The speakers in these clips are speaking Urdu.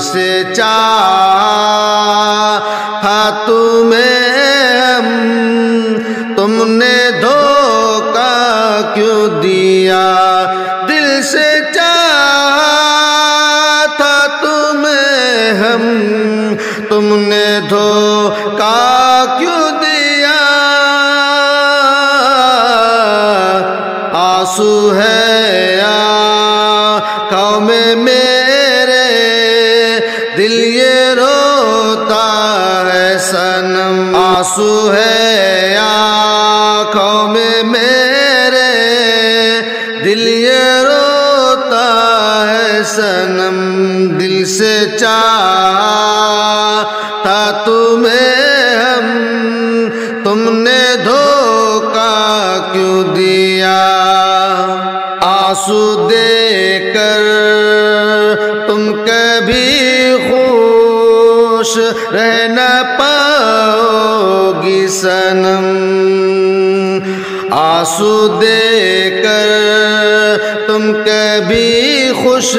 سے چاہا تمہیں ہم، تم نے دھوکا کیوں دیا؟ دل سے چاہا تھا تمہیں ہم، تم نے دھوکا کیوں دیا؟ آنسو ہے آنکھوں میں میرے، دل یہ روتا ہے صنم۔ آنسو ہے آنکھوں میں میرے، دل یہ روتا ہے صنم۔ دل سے چاہا تمہیں ہم، تم نے دھوکا کیوں دیا؟ آنسو دے کر تم کبھی خوش رہ نہ پاؤ گی صنم۔ آنسو دے کر تم کبھی خوش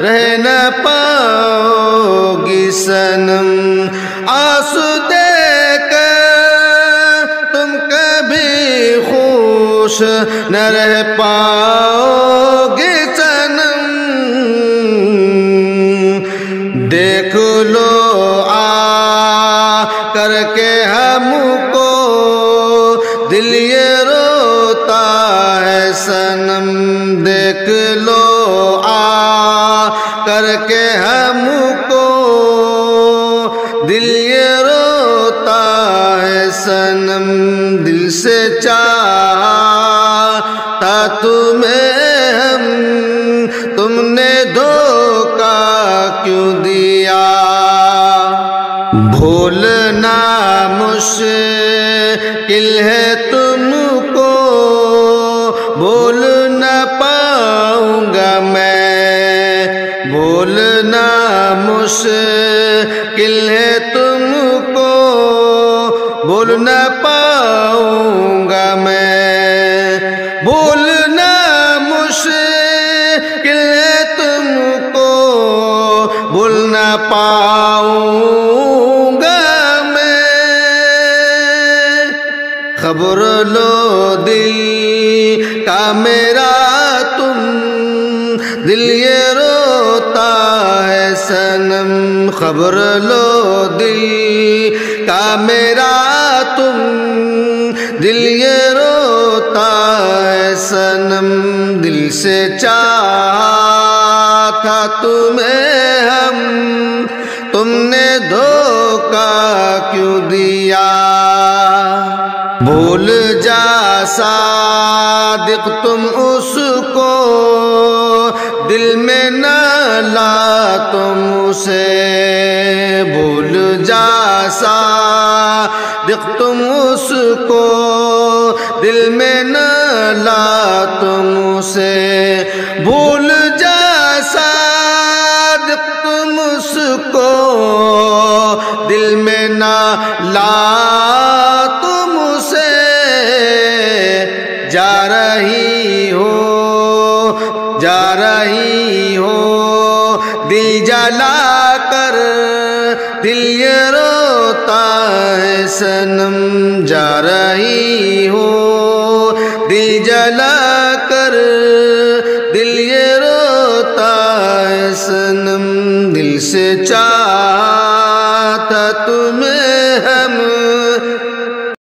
رہ نہ پاؤ گی صنم۔ آنسو دے کر تم کبھی خوش نہ رہ پاؤ گے صنم۔ دیکھ لو آ کر کے ہم کو، دل یہ روتا ہے صنم۔ دیکھ لو آ کر کے ہم کو، دل یہ روتا ہے صنم۔ دل سے چاہا تمہیں ہم، تم نے دھوکا کیوں دیا؟ بھولنا مشکل ہے تم کو، بھول نہ پاؤں گا میں۔ بھولنا مشکل ہے تم کو، بھول نہ پاؤں گا میں۔ بھولنا مشکل ہے تم کو، بھول نہ پاؤں گا میں۔ خبر لو دل کا میرا تم، دل یہ روتا ہے صنم۔ خبر لو دل کا میرا تم، دل یہ روتا ہے صنم۔ دل سے چاہا تمہیں ہم، تم نے دھوکا کیوں دیا؟ بھول جا صادق تم اس کو، دل میں نہ لا تم اسے۔ بھول جا صادق تم اس کو، دل میں نہ لا تم اسے۔ بھول جا صادق تم اس کو، دل میں نہ لا تم اسے۔ جا رہی ہو دل جلا کر، دل یہ روتا ہے صنم۔ جا رہی ہو دل جلا کر، دل یہ روتا ہے صنم۔ دل سے چاہا تمہیں